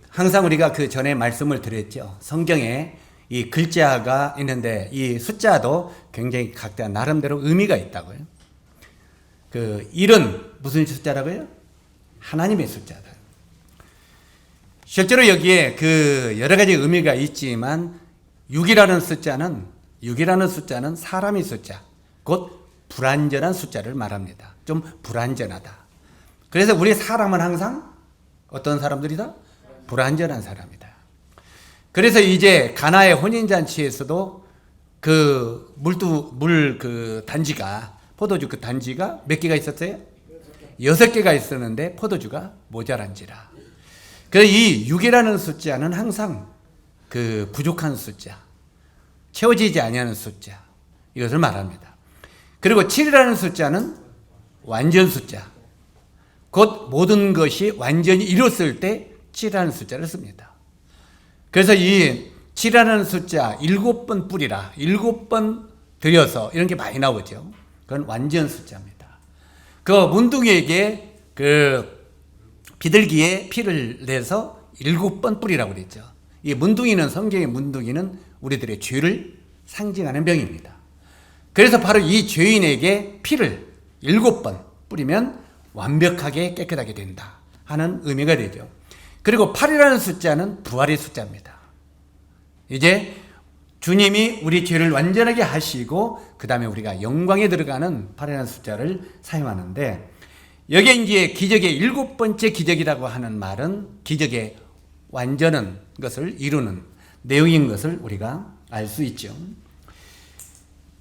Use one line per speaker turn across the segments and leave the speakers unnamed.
항상 우리가 그 전에 말씀을 드렸죠. 성경에 이 글자가 있는데 이 숫자도 굉장히 각자 나름대로 의미가 있다고요. 그 1은 무슨 숫자라고요? 하나님의 숫자다. 실제로 여기에 그 여러 가지 의미가 있지만 6이라는 숫자는 사람의 숫자, 곧 불완전한 숫자를 말합니다. 좀 불완전하다. 그래서 우리 사람은 항상 어떤 사람들이다? 불완전한 사람이다. 그래서 이제 가나의 혼인잔치에서도 그 단지가, 포도주 그 단지가 몇 개가 있었어요? 6개가 있었는데 포도주가 모자란지라. 그래서 이 6이라는 숫자는 항상 그 부족한 숫자, 채워지지 아니하는 숫자, 이것을 말합니다. 그리고 7이라는 숫자는 완전 숫자, 곧 모든 것이 완전히 이뤘을 때 7이라는 숫자를 씁니다. 그래서 이 7이라는 숫자 7번 뿌리라, 7번 들여서 이런 게 많이 나오죠. 그건 완전 숫자입니다. 그 문둥이에게 그 비둘기에 피를 내서 7번 뿌리라고 그랬죠. 이 문둥이는, 성경의 문둥이는 우리들의 죄를 상징하는 병입니다. 그래서 바로 이 죄인에게 피를 7번 뿌리면 완벽하게 깨끗하게 된다 하는 의미가 되죠. 그리고 8이라는 숫자는 부활의 숫자입니다. 이제 주님이 우리 죄를 완전하게 하시고 그 다음에 우리가 영광에 들어가는 8이라는 숫자를 사용하는데, 여기에 이제 기적의 7번째 기적이라고 하는 말은 기적의 완전한 것을 이루는 내용인 것을 우리가 알 수 있죠.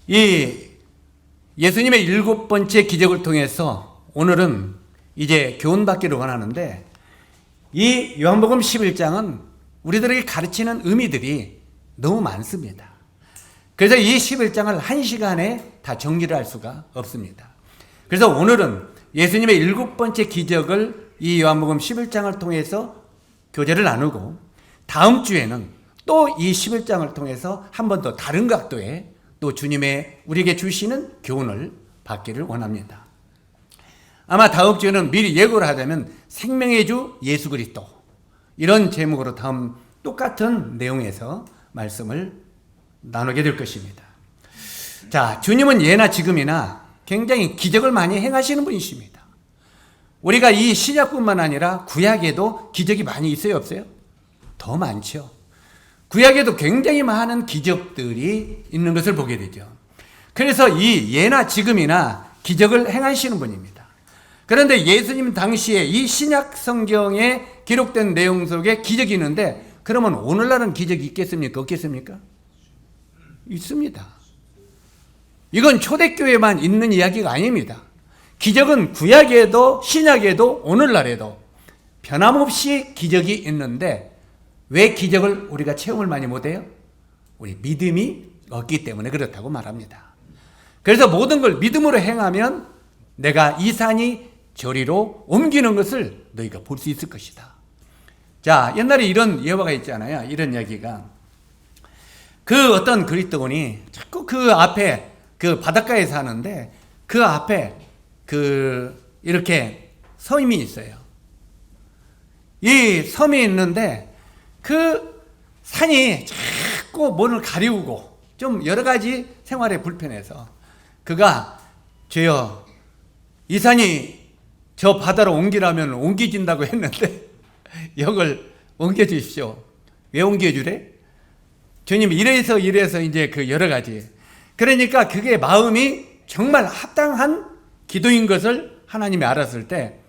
이 예수님의 7번째 기적을 통해서 오늘은 이제 교훈받기를 원하는데, 이 요한복음 11장은 우리들에게 가르치는 의미들이 너무 많습니다. 그래서 이 11장을 1시간에 다 정리를 할 수가 없습니다. 그래서 오늘은 예수님의 7번째 기적을 이 요한복음 11장을 통해서 교제를 나누고, 다음 주에는 또 이 11장을 통해서 한 번 더 다른 각도의 또 주님의 우리에게 주시는 교훈을 받기를 원합니다. 아마 다음 주에는 미리 예고를 하자면 생명의 주 예수 그리스도, 이런 제목으로 다음 똑같은 내용에서 말씀을 나누게 될 것입니다. 자, 주님은 예나 지금이나 굉장히 기적을 많이 행하시는 분이십니다. 우리가 이 신약뿐만 아니라 구약에도 기적이 많이 있어요, 없어요? 더 많죠. 구약에도 굉장히 많은 기적들이 있는 것을 보게 되죠. 그래서 이 예나 지금이나 기적을 행하시는 분입니다. 그런데 예수님 당시에 이 신약 성경에 기록된 내용 속에 기적이 있는데, 그러면 오늘날은 기적이 있겠습니까? 없겠습니까? 있습니다. 이건 초대교회만 있는 이야기가 아닙니다. 기적은 구약에도 신약에도 오늘날에도 변함없이 기적이 있는데, 왜 기적을 우리가 체험을 많이 못해요? 우리 믿음이 없기 때문에 그렇다고 말합니다. 그래서 모든 걸 믿음으로 행하면 내가 이 산이 저리로 옮기는 것을 너희가 볼 수 있을 것이다. 자, 옛날에 이런 예화가 있잖아요. 이런 이야기가, 그 어떤 그리스도인이 자꾸 그 앞에 그 바닷가에 사는데 그 앞에 그 이렇게 섬이 있어요. 이 섬이 있는데 그 산이 자꾸 문을 가리우고 좀 여러 가지 생활에 불편해서 그가, 주여 이 산이 저 바다로 옮기라면 옮겨진다고 했는데 이걸 옮겨주십시오. 왜 옮겨주래? 주님 이래서 이제 그 여러 가지. 그러니까 그게 마음이 정말 합당한 기도인 것을 하나님이 알았을 때,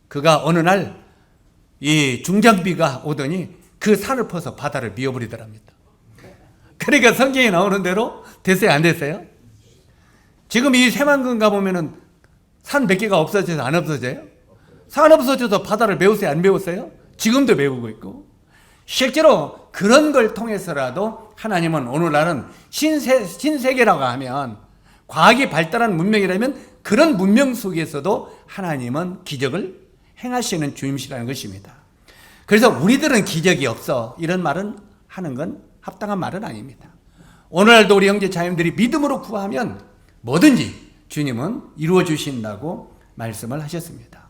그가 어느 날 이 중장비가 오더니 그 산을 퍼서 바다를 미워버리더랍니다. 그러니까 성경에 나오는 대로 됐어요, 안 됐어요? 지금 이 새만금 가보면은 산 몇 개가 없어져서 안 없어져요? 산 없어져서 바다를 메우세요, 안 메웠어요? 지금도 메우고 있고. 실제로 그런 걸 통해서라도 하나님은 오늘날은 신세계라고 하면, 과학이 발달한 문명이라면 그런 문명 속에서도 하나님은 기적을 행하시는 주님이시라는 것입니다. 그래서 우리들은 기적이 없어, 이런 말은 하는 건 합당한 말은 아닙니다. 오늘날도 우리 형제 자매들이 믿음으로 구하면 뭐든지 주님은 이루어 주신다고 말씀을 하셨습니다.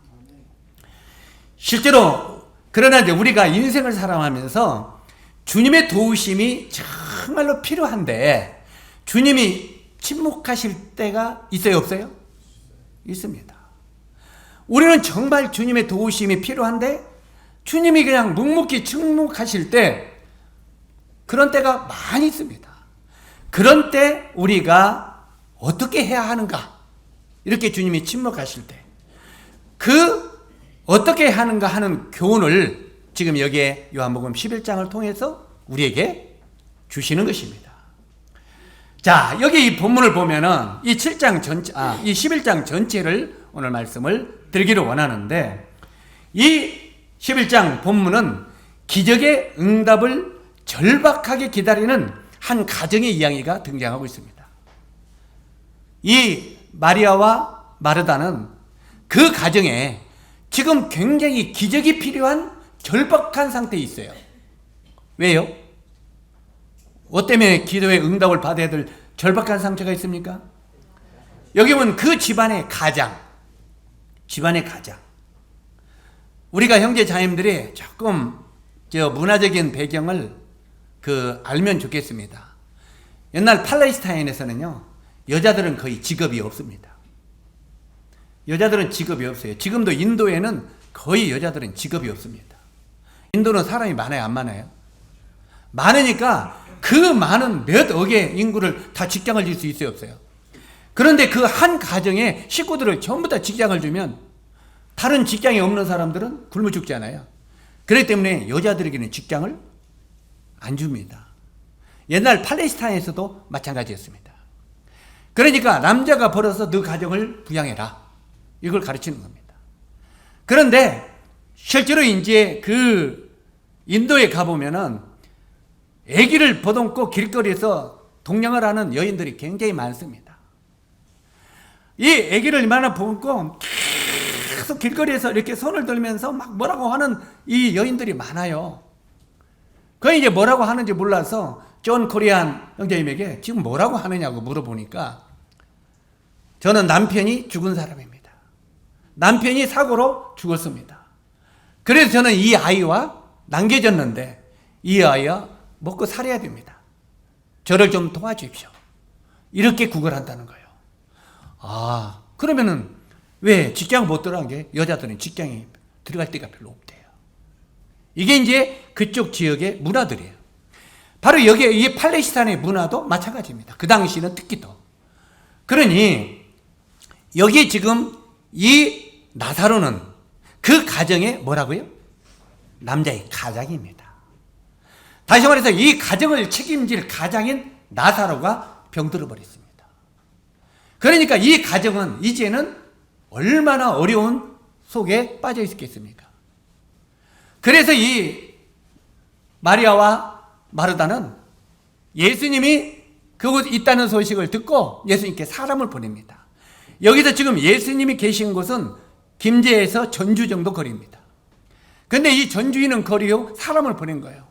실제로 그러나 이제 우리가 인생을 살아가면서 주님의 도우심이 정말로 필요한데 주님이 침묵하실 때가 있어요, 없어요? 있습니다. 우리는 정말 주님의 도우심이 필요한데 주님이 그냥 묵묵히 침묵하실 때 그런 때가 많이 있습니다. 그런 때 우리가 어떻게 해야 하는가? 이렇게 주님이 침묵하실 때 그 어떻게 하는가 하는 교훈을 지금 여기에 요한복음 11장을 통해서 우리에게 주시는 것입니다. 자, 여기 이 본문을 보면은 이 7장 전체, 이 11장 전체를 오늘 말씀을 드리기를 원하는데 이 11장 본문은 기적의 응답을 절박하게 기다리는 한 가정의 이야기가 등장하고 있습니다. 이 마리아와 마르다는 그 가정에 지금 굉장히 기적이 필요한 절박한 상태에 있어요. 왜요? 뭐 때문에 기도의 응답을 받아야 될 절박한 상태가 있습니까? 여기 보면 그 집안의 가장. 우리가 형제 자매들이 조금 문화적인 배경을 알면 좋겠습니다. 옛날 팔레스타인에서는요, 여자들은 거의 직업이 없습니다. 여자들은 직업이 없어요. 지금도 인도에는 거의 여자들은 직업이 없습니다. 인도는 사람이 많아요, 안 많아요? 많으니까 그 많은 몇 억의 인구를 다 직장을 줄 수 있어요, 없어요? 그런데 그 한 가정에 식구들을 전부 다 직장을 주면 다른 직장이 없는 사람들은 굶어 죽잖아요. 그렇기 때문에 여자들에게는 직장을 안 줍니다. 옛날 팔레스타인에서도 마찬가지였습니다. 그러니까 남자가 벌어서 너 가정을 부양해라. 이걸 가르치는 겁니다. 그런데 실제로 이제 인도에 가보면은 아기를 버듬고 길거리에서 동냥을 하는 여인들이 굉장히 많습니다. 이 아기를 얼마나 버듬고 계속 길거리에서 이렇게 손을 들면서 막 뭐라고 하는 이 여인들이 많아요. 그 이제 뭐라고 하는지 몰라서 존 코리안 형제님에게 지금 뭐라고 하느냐고 물어보니까 저는 남편이 죽은 사람입니다. 남편이 사고로 죽었습니다. 그래서 저는 이 아이와 남겨졌는데 이 아이와 먹고 살아야 됩니다. 저를 좀 도와주십시오. 이렇게 구걸한다는 거예요. 그러면은 왜 직장 못 들어간 게 여자들은 직장에 들어갈 데가 별로 없대요. 이게 이제 그쪽 지역의 문화들이에요. 바로 여기에 이 팔레스타인의 문화도 마찬가지입니다. 그 당시는 특히 더. 그러니 여기 지금 이 나사로는 그 가정의 뭐라고요? 남자의 가장입니다. 다시 말해서 이 가정을 책임질 가장인 나사로가 병들어 버렸습니다. 그러니까 이 가정은 이제는 얼마나 어려운 속에 빠져 있었겠습니까? 그래서 이 마리아와 마르다는 예수님이 그곳에 있다는 소식을 듣고 예수님께 사람을 보냅니다. 여기서 지금 예수님이 계신 곳은 김제에서 전주 정도 거리입니다. 근데 이 전주에 있는 거리로 사람을 보낸 거예요.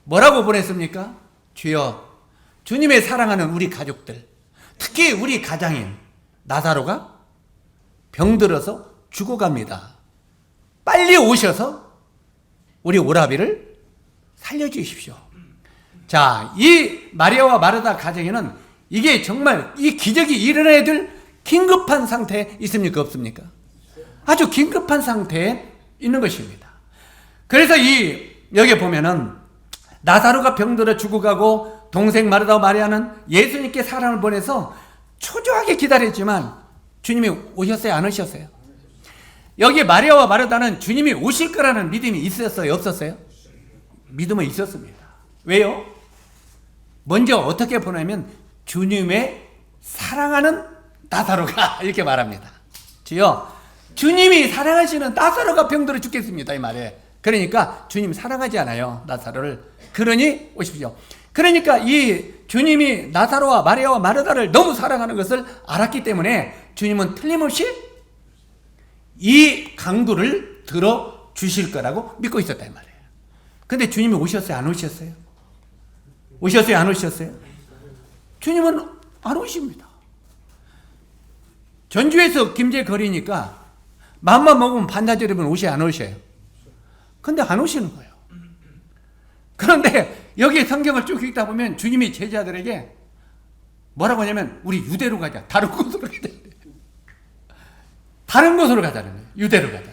뭐라고 보냈습니까? 주여, 주님의 사랑하는 우리 가족들, 특히 우리 가장인 나사로가 병들어서 죽어갑니다. 빨리 오셔서 우리 오라비를 살려주십시오. 자, 이 마리아와 마르다 가정에는 이게 정말 이 기적이 일어나야 될 긴급한 상태에 있습니까? 없습니까? 아주 긴급한 상태에 있는 것입니다. 그래서 여기 보면은 나사로가 병들어 죽어가고 동생 마르다와 마리아는 예수님께 사람을 보내서 초조하게 기다렸지만 주님이 오셨어요? 안 오셨어요? 여기 마리아와 마르다는 주님이 오실 거라는 믿음이 있었어요? 없었어요? 믿음은 있었습니다. 왜요? 먼저 어떻게 보냐면 주님의 사랑하는 나사로가 이렇게 말합니다. 주여, 주님이 사랑하시는 나사로가 병들어 죽겠습니다. 이 말에. 그러니까 주님 사랑하지 않아요, 나사로를. 그러니 오십시오. 그러니까 이 주님이 나사로와 마리아와 마르다를 너무 사랑하는 것을 알았기 때문에 주님은 틀림없이 이 강도를 들어 주실 거라고 믿고 있었다 이 말이에요. 근데 주님이 오셨어요? 안 오셨어요? 오셨어요? 안 오셨어요? 주님은 안 오십니다. 전주에서 김제 거리니까 마음만 먹으면 반나절이면 오셔요? 안 오셔요? 근데 안 오시는 거예요. 그런데 여기 성경을 쭉 읽다 보면 주님이 제자들에게 뭐라고 하냐면 우리 유대로 가자. 다른 곳으로 가자. 다른 곳으로 가자는 거예요. 유대로 가자.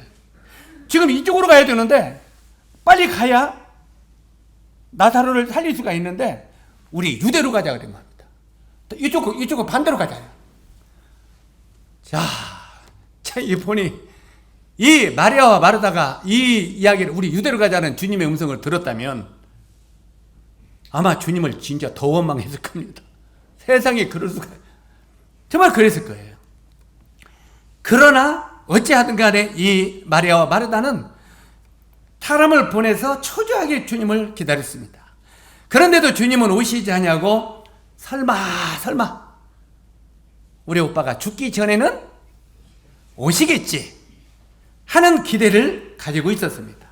지금 이쪽으로 가야 되는데 빨리 가야 나사로를 살릴 수가 있는데 우리 유대로 가자 그런 겁니다. 이쪽은 반대로 가자요. 자, 이 보니 이 마리아와 마르다가 이 이야기를 우리 유대로 가자는 주님의 음성을 들었다면 아마 주님을 진짜 더 원망했을 겁니다. 세상에 그럴 수가 정말 그랬을 거예요. 그러나 어찌하든 간에 이 마리아와 마르다는 사람을 보내서 초조하게 주님을 기다렸습니다. 그런데도 주님은 오시지 않냐고 설마 우리 오빠가 죽기 전에는 오시겠지 하는 기대를 가지고 있었습니다.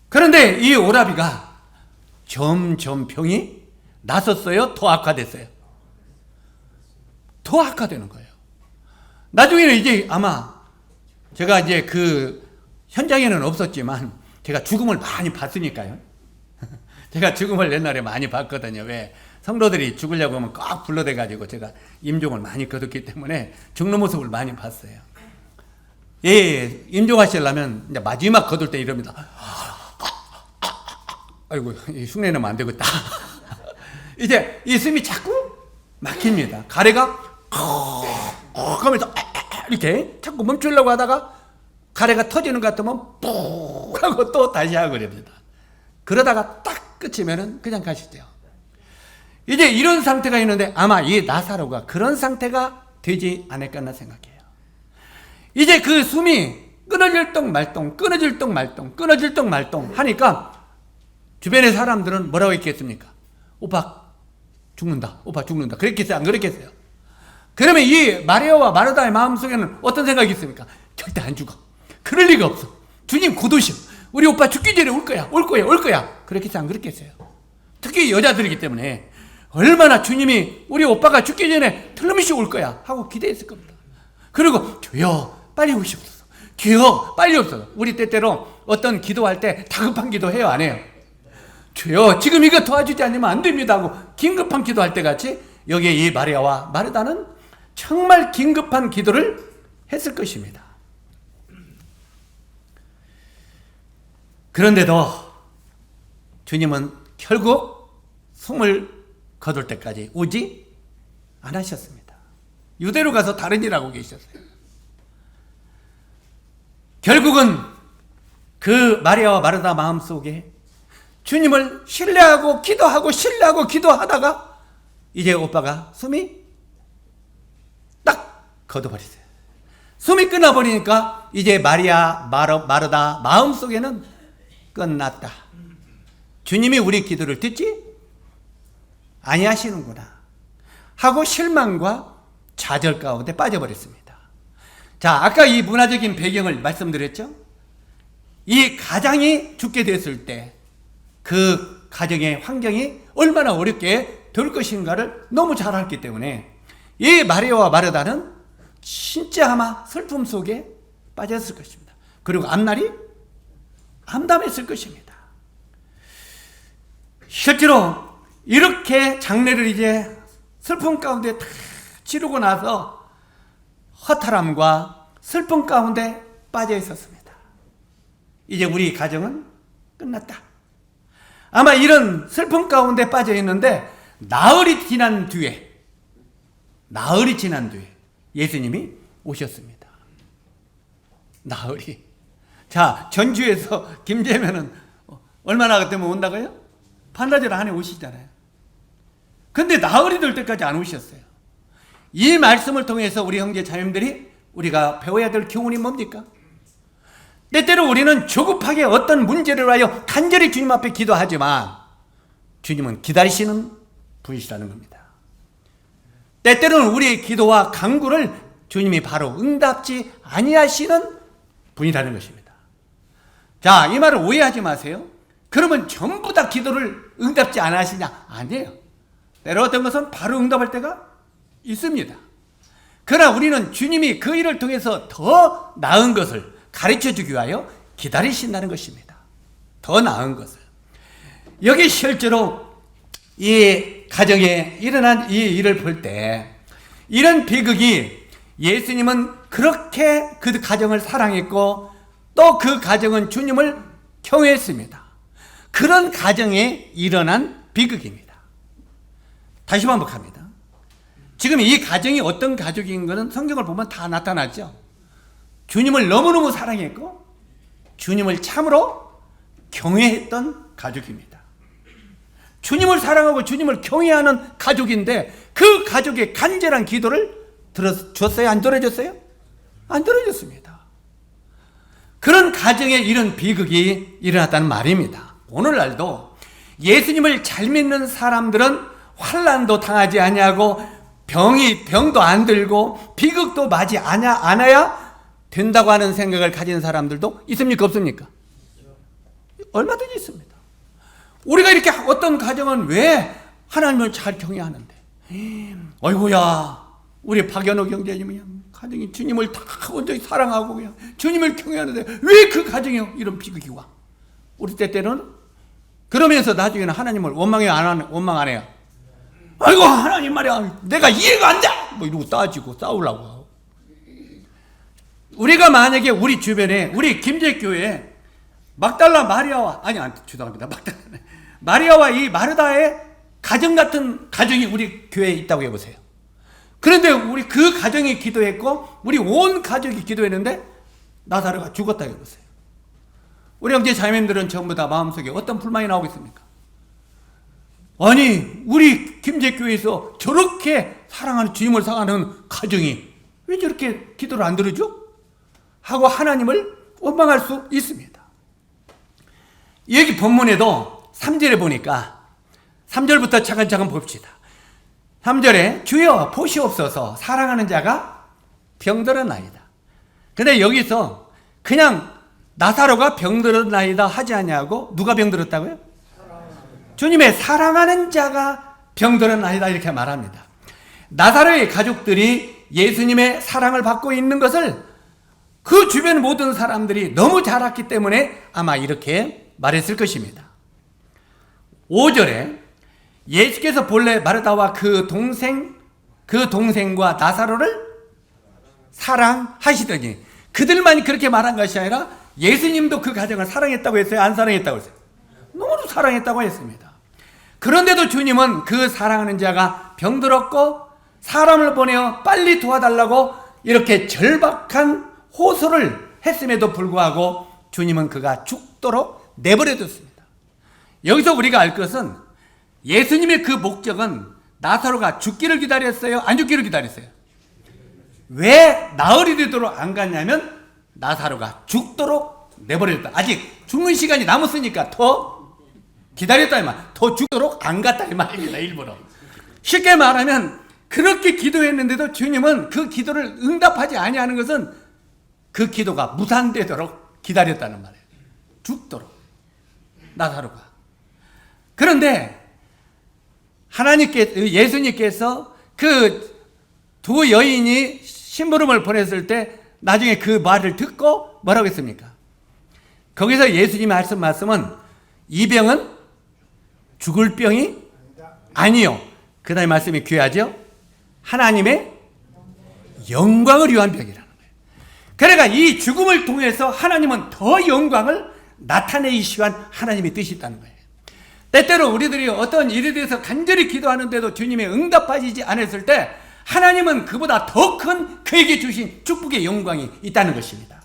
그런데 이 오라비가 점점 병이 났었어요? 더 악화됐어요? 더 악화되는 거예요. 나중에는 이제 아마 제가 이제 그 현장에는 없었지만 제가 죽음을 많이 봤으니까요. 제가 죽음을 옛날에 많이 봤거든요. 왜? 성도들이 죽으려고 하면 꼭 불러대가지고 제가 임종을 많이 거뒀기 때문에 죽는 모습을 많이 봤어요. 예, 임종하시려면 이제 마지막 거둘 때 이럽니다. 아이고, 흉내 내면 안 되겠다. 이제 이 숨이 자꾸 막힙니다. 가래가 하면서 이렇게 자꾸 멈추려고 하다가 가래가 터지는 것 같으면 푹 하고 또 다시 하고 그럽니다. 그러다가 딱 끝이면은 그냥 가시죠. 이제 이런 상태가 있는데 아마 이 나사로가 그런 상태가 되지 않을까 생각해요. 이제 그 숨이 끊어질 똥 말똥 하니까 주변의 사람들은 뭐라고 했겠습니까? 오빠 죽는다. 그랬겠어요? 안 그랬겠어요? 그러면 이 마리아와 마르다의 마음속에는 어떤 생각이 있습니까? 절대 안 죽어. 그럴 리가 없어. 주님 곧 오셔. 우리 오빠 죽기 전에 올 거야. 그랬겠어요? 안 그랬겠어요? 특히 여자들이기 때문에 얼마나 주님이 우리 오빠가 죽기 전에 틀림없이 올 거야 하고 기대했을 겁니다. 그리고 주여 빨리 오시옵소서. 주여 빨리 오소서. 우리 때때로 어떤 기도할 때 다급한 기도 해요, 안 해요? 주여 지금 이거 도와주지 않으면 안 됩니다 하고 긴급한 기도할 때 같이 여기에 이 마리아와 마르다는 정말 긴급한 기도를 했을 것입니다. 그런데도 주님은 결국 숨을 거둘 때까지 오지 않으셨습니다. 유대로 가서 다른 일 하고 계셨어요. 결국은 그 마리아와 마르다 마음속에 주님을 신뢰하고 기도하다가 이제 오빠가 숨이 딱 거둬버렸어요. 숨이 끊어버리니까 이제 마르다 마음속에는 끝났다. 주님이 우리 기도를 듣지 아니하시는구나 하고 실망과 좌절 가운데 빠져버렸습니다. 자, 아까 이 문화적인 배경을 말씀드렸죠? 이 가장이 죽게 됐을 때 그 가정의 환경이 얼마나 어렵게 될 것인가를 너무 잘 알기 때문에 이 마리아와 마르다는 진짜 아마 슬픔 속에 빠졌을 것입니다. 그리고 앞날이 암담했을 것입니다. 실제로 이렇게 장례를 이제 슬픔 가운데 다 치르고 나서 허탈함과 슬픔 가운데 빠져 있었습니다. 이제 우리 가정은 끝났다. 아마 이런 슬픔 가운데 빠져 있는데 나흘이 지난 뒤에 예수님이 오셨습니다. 나흘이. 자, 전주에서 김제면은 얼마나 되면 온다고요? 반나절 안에 오시잖아요. 근데 나흘이 될 때까지 안 오셨어요. 이 말씀을 통해서 우리 형제 자매들이 우리가 배워야 될 교훈이 뭡니까? 때때로 우리는 조급하게 어떤 문제를 위하여 간절히 주님 앞에 기도하지만 주님은 기다리시는 분이시라는 겁니다. 때때로는 우리의 기도와 간구를 주님이 바로 응답지 아니하시는 분이라는 것입니다. 자, 이 말을 오해하지 마세요. 그러면 전부 다 기도를 응답지 않으시냐? 아니에요. 때로 어떤 것은 바로 응답할 때가 있습니다. 그러나 우리는 주님이 그 일을 통해서 더 나은 것을 가르쳐 주기 위하여 기다리신다는 것입니다. 더 나은 것을. 여기 실제로 이 가정에 일어난 이 일을 볼 때 이런 비극이 예수님은 그렇게 그 가정을 사랑했고 또 그 가정은 주님을 경외했습니다. 그런 가정에 일어난 비극입니다. 다시 반복합니다. 지금 이 가정이 어떤 가족인 것은 성경을 보면 다 나타나죠. 주님을 너무너무 사랑했고 주님을 참으로 경외했던 가족입니다. 주님을 사랑하고 주님을 경외하는 가족인데 그 가족의 간절한 기도를 들어줬어요? 안 들어줬어요? 안 들어줬습니다. 그런 가정에 이런 비극이 일어났다는 말입니다. 오늘날도 예수님을 잘 믿는 사람들은 환난도 당하지 아니하고 병도 안 들고 비극도 맞이 않아야 된다고 하는 생각을 가진 사람들도 있습니까? 없습니까? 얼마든지 있습니다. 우리가 이렇게 어떤 가정은 왜 하나님을 잘 경외하는데 어이구야 우리 박연호 경제님이 가정이 주님을 다 온전히 사랑하고 그냥 주님을 경외하는데 왜 그 가정에 이런 비극이 와? 우리 때때는 그러면서 나중에는 하나님을 원망 안 해요. 아이고 하나님 말이야 내가 이해가 안 돼! 뭐 이러고 따지고 싸우려고 하고. 우리가 만약에 우리 주변에 우리 김제교회에 막달라 마리아와 죄송합니다. 마리아와 이 마르다의 가정 같은 가정이 우리 교회에 있다고 해보세요. 그런데 우리 그 가정이 기도했고 우리 온 가족이 기도했는데 나사로가 죽었다 해보세요. 우리 형제 자매님들은 전부 다 마음속에 어떤 불만이 나오고 있습니까? 아니 우리 김제교회에서 저렇게 사랑하는 주님을 사랑하는 가정이 왜 저렇게 기도를 안 들어줘? 하고 하나님을 원망할 수 있습니다. 여기 본문에도 3절에 보니까 3절부터 차근차근 봅시다. 3절에 주여 보시옵소서 사랑하는 자가 병들었나이다. 근데 여기서 그냥 나사로가 병들었나이다 하지 않냐고 누가 병들었다고요? 주님의 사랑하는 자가 병들었나이다 이렇게 말합니다. 나사로의 가족들이 예수님의 사랑을 받고 있는 것을 그 주변 모든 사람들이 너무 잘 알았기 때문에 아마 이렇게 말했을 것입니다. 5절에 예수께서 본래 마르다와 그 동생과 나사로를 사랑하시더니 그들만 그렇게 말한 것이 아니라 예수님도 그 가정을 사랑했다고 했어요? 안 사랑했다고 했어요? 너무 사랑했다고 했습니다. 그런데도 주님은 그 사랑하는 자가 병들었고 사람을 보내어 빨리 도와달라고 이렇게 절박한 호소를 했음에도 불구하고 주님은 그가 죽도록 내버려뒀습니다. 여기서 우리가 알 것은 예수님의 그 목적은 나사로가 죽기를 기다렸어요? 안 죽기를 기다렸어요? 왜 나흘이 되도록 안 갔냐면 나사로가 죽도록 내버렸다. 아직 죽는 시간이 남았으니까 더 기다렸다 이 말. 더 죽도록 안 갔다 이 말입니다. 일부러. 쉽게 말하면 그렇게 기도했는데도 주님은 그 기도를 응답하지 아니하는 것은 그 기도가 무산되도록 기다렸다는 말이에요. 죽도록. 나사로가. 그런데 예수님께서 그 두 여인이 심부름을 보냈을 때 나중에 그 말을 듣고 뭐라고 했습니까? 거기서 예수님이 하신 말씀은 이 병은 죽을 병이 아니요. 그 다음에 말씀이 귀하죠? 하나님의 영광을 위한 병이라는 거예요. 그러니까 이 죽음을 통해서 하나님은 더 영광을 나타내기 위한 하나님의 뜻이 있다는 거예요. 때때로 우리들이 어떤 일에 대해서 간절히 기도하는데도 주님의 응답하지 않았을 때 하나님은 그보다 더 큰 그에게 주신 축복의 영광이 있다는 것입니다.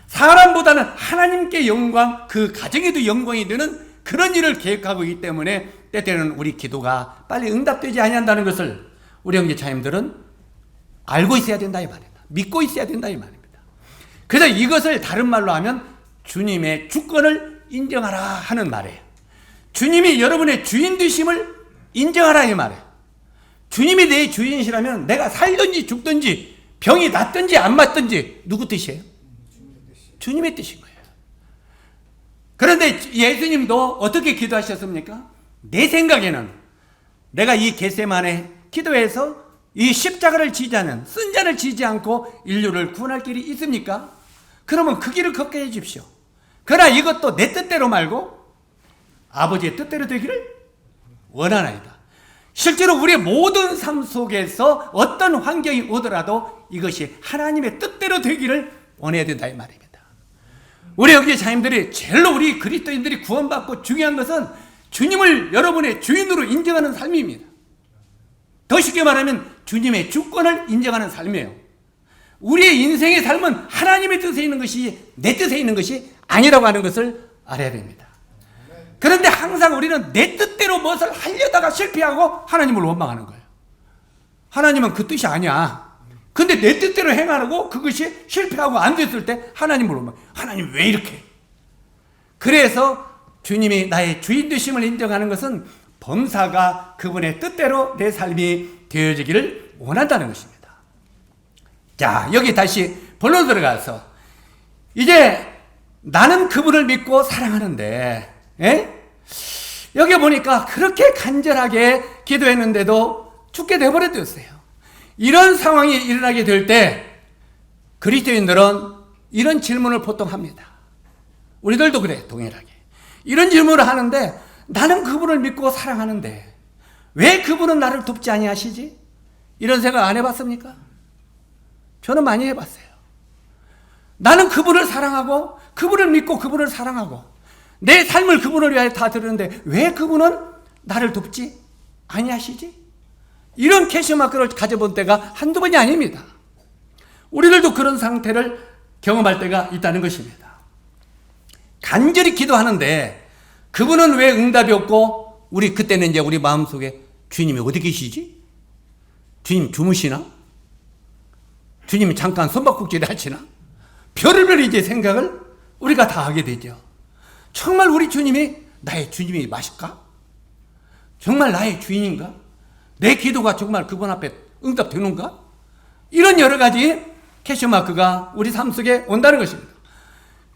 사람보다는 하나님께 영광, 그 가정에도 영광이 되는 그런 일을 계획하고 있기 때문에 때때로는 우리 기도가 빨리 응답되지 아니한다는 것을 우리 형제 자매들은 알고 있어야 된다 이 말입니다. 믿고 있어야 된다 이 말입니다. 그래서 이것을 다른 말로 하면 주님의 주권을 인정하라 하는 말이에요. 주님이 여러분의 주인 되심을 인정하라 이 말이에요. 주님이 내 주인이시라면 내가 살든지 죽든지 병이 낫든지 안 맞든지 누구 뜻이에요? 주님의 뜻인 거예요. 그런데 예수님도 어떻게 기도하셨습니까? 내 생각에는 내가 이 겟세마네 기도해서 이 십자가를 지지 않은 쓴 자를 지지 않고 인류를 구원할 길이 있습니까? 그러면 그 길을 걷게 해 주십시오. 그러나 이것도 내 뜻대로 말고 아버지의 뜻대로 되기를 원하나이다. 실제로 우리의 모든 삶 속에서 어떤 환경이 오더라도 이것이 하나님의 뜻대로 되기를 원해야 된다 이 말입니다. 우리 형제 자님들이 제일로 우리 그리스도인들이 구원받고 중요한 것은 주님을 여러분의 주인으로 인정하는 삶입니다. 더 쉽게 말하면 주님의 주권을 인정하는 삶이에요. 우리의 인생의 삶은 하나님의 뜻에 있는 것이 내 뜻에 있는 것이 아니라고 하는 것을 알아야 됩니다. 그런데 항상 우리는 내 뜻대로 무엇을 하려다가 실패하고 하나님을 원망하는 거예요. 하나님은 그 뜻이 아니야. 근데 내 뜻대로 행하고 그것이 실패하고 안 됐을 때 하나님을 원망해. 하나님 왜 이렇게? 그래서 주님이 나의 주인 되심을 인정하는 것은 범사가 그분의 뜻대로 내 삶이 되어지기를 원한다는 것입니다. 자, 여기 다시 본론 들어가서 이제 나는 그분을 믿고 사랑하는데 여기 보니까 그렇게 간절하게 기도했는데도 죽게 되어버렸어요. 이런 상황이 일어나게 될 때 그리스도인들은 이런 질문을 보통 합니다. 우리들도 그래, 동일하게. 이런 질문을 하는데 나는 그분을 믿고 사랑하는데 왜 그분은 나를 돕지 아니하시지? 이런 생각 안 해봤습니까? 저는 많이 해봤어요. 나는 그분을 사랑하고 그분을 믿고 그분을 사랑하고 내 삶을 그분을 위하여 다 드리는데 왜 그분은 나를 돕지 아니하시지? 이런 캐시마크를 가져본 때가 한두 번이 아닙니다. 우리들도 그런 상태를 경험할 때가 있다는 것입니다. 간절히 기도하는데 그분은 왜 응답이 없고 우리 그때는 이제 우리 마음속에 주님이 어디 계시지? 주님 주무시나? 주님이 잠깐 손바꼭질 하시나? 별의별 이제 생각을 우리가 다 하게 되죠. 정말 우리 주님이 나의 주님이 맞을까? 정말 나의 주인인가? 내 기도가 정말 그분 앞에 응답되는가? 이런 여러 가지 캐시마크가 우리 삶 속에 온다는 것입니다.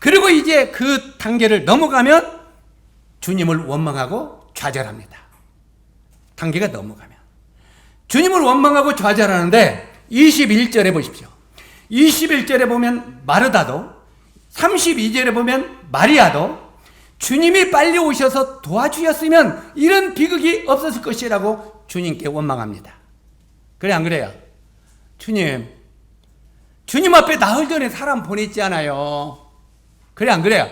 그리고 이제 그 단계를 넘어가면 주님을 원망하고 좌절합니다. 단계가 넘어가면 주님을 원망하고 좌절하는데 21절에 보십시오. 21절에 보면 마르다도 32절에 보면 마리아도 주님이 빨리 오셔서 도와주셨으면 이런 비극이 없었을 것이라고 주님께 원망합니다. 그래 안 그래요? 주님 앞에 나흘 전에 사람 보냈잖아요. 그래 안 그래요?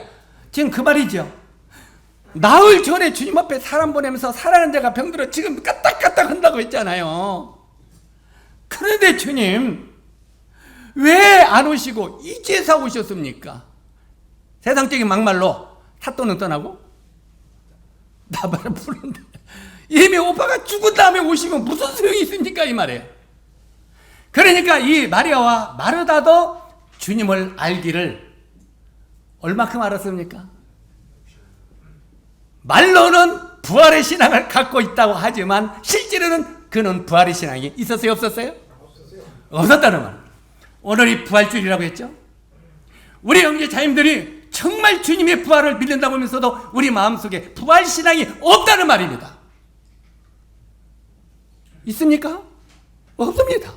지금 그 말이죠. 나흘 전에 주님 앞에 사람 보내면서 살아난 자가 병들어 지금 까딱까딱 한다고 했잖아요. 그런데 주님 왜 안 오시고 이제서 오셨습니까? 세상적인 막말로 사또는 떠나고 나발을 부르는데 이미 오빠가 죽은 다음에 오시면 무슨 소용이 있습니까? 이 말이에요. 그러니까 이 마리아와 마르다도 주님을 알기를 얼마큼 알았습니까? 말로는 부활의 신앙을 갖고 있다고 하지만 실제로는 그는 부활의 신앙이 있었어요? 없었어요? 없었다는 말. 오늘이 부활주일이라고 했죠. 우리 형제 자님들이 정말 주님의 부활을 믿는다고 하면서도 우리 마음속에 부활 신앙이 없다는 말입니다. 있습니까? 없습니다.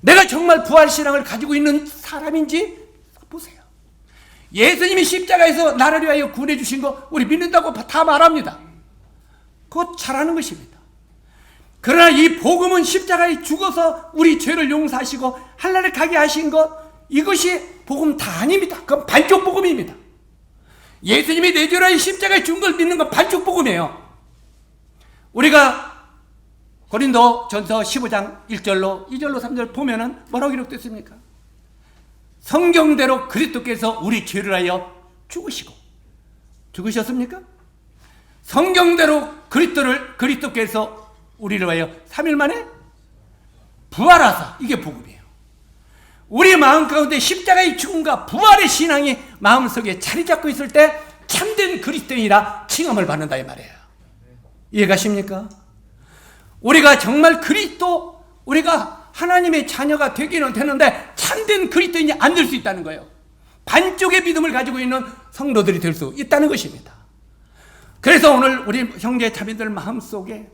내가 정말 부활 신앙을 가지고 있는 사람인지 보세요. 예수님이 십자가에서 나를 위하여 구원해 주신 거 우리 믿는다고 다 말합니다. 그거 잘하는 것입니다. 그러나 이 복음은 십자가에 죽어서 우리 죄를 용서하시고 하늘에 가게 하신 것, 이것이 복음 다 아닙니다. 그건 반쪽 복음입니다. 예수님이 내 죄를 위하여 십자가에 죽은 걸 믿는 건 반쪽 복음이에요. 우리가 고린도 전서 15장 1절로 2절로 3절 보면은 뭐라고 기록됐습니까? 성경대로 그리스도께서 우리 죄를 하여 죽으셨습니까? 성경대로 그리스도께서 우리를 위하여 3일 만에 부활하사, 이게 복음이에요. 우리 마음 가운데 십자가의 죽음과 부활의 신앙이 마음속에 자리 잡고 있을 때 참된 그리스도인이라 칭함을 받는다 이 말이에요. 이해가십니까? 우리가 정말 우리가 하나님의 자녀가 되기는 되는데 참된 그리스도인이 안 될 수 있다는 거예요. 반쪽의 믿음을 가지고 있는 성도들이 될 수 있다는 것입니다. 그래서 오늘 우리 형제 자매들 마음속에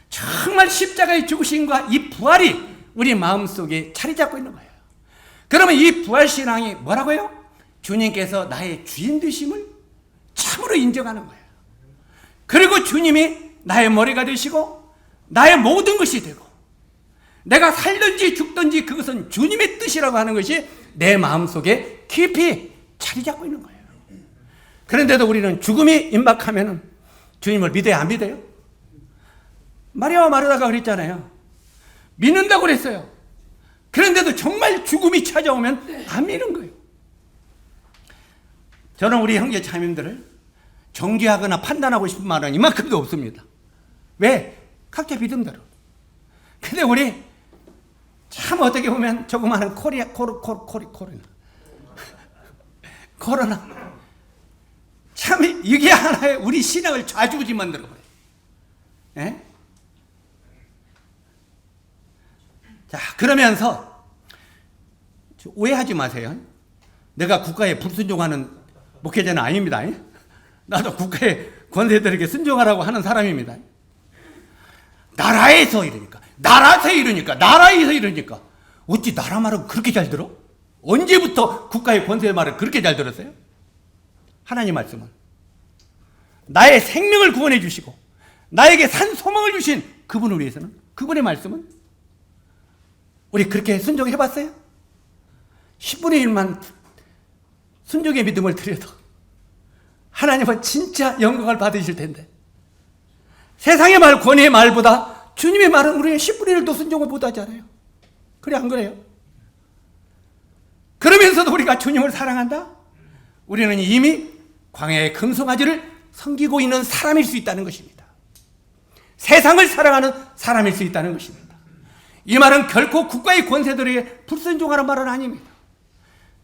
정말 십자가의 죽으심과 이 부활이 우리 마음속에 자리 잡고 있는 거예요. 그러면 이 부활신앙이 뭐라고요? 주님께서 나의 주인 되심을 참으로 인정하는 거예요. 그리고 주님이 나의 머리가 되시고 나의 모든 것이 되고 내가 살든지 죽든지 그것은 주님의 뜻이라고 하는 것이 내 마음속에 깊이 자리 잡고 있는 거예요. 그런데도 우리는 죽음이 임박하면 주님을 믿어야 안 믿어요? 마리아와 마르다가 그랬잖아요. 믿는다고 그랬어요. 그런데도 정말 죽음이 찾아오면 안 믿는 거예요. 저는 우리 형제 자매님들을 정죄하거나 판단하고 싶은 말은 이만큼도 없습니다. 왜? 각자 믿음대로. 근데 우리 참 어떻게 보면 조그마한 코로나 참 이게 하나의 우리 신앙을 좌지우지 만들어버려요. 예? 자, 그러면서 오해하지 마세요. 내가 국가에 불순종하는 목회자는 아닙니다. 나도 국가의 권세들에게 순종하라고 하는 사람입니다. 나라에서 이러니까 어찌 나라 말은 그렇게 잘 들어? 언제부터 국가의 권세 말을 그렇게 잘 들었어요? 하나님 말씀은 나의 생명을 구원해 주시고 나에게 산 소망을 주신 그분을 위해서는, 그분의 말씀은 우리 그렇게 순종해 봤어요? 10분의 1만 순종의 믿음을 드려도 하나님은 진짜 영광을 받으실 텐데, 세상의 말, 권위의 말보다 주님의 말은 우리는 10분의 1도 순종을 못하잖아요. 그래 안 그래요? 그러면서도 우리가 주님을 사랑한다? 우리는 이미 광야의 금송아지를 섬기고 있는 사람일 수 있다는 것입니다. 세상을 사랑하는 사람일 수 있다는 것입니다. 이 말은 결코 국가의 권세들에게 불순종하는 말은 아닙니다.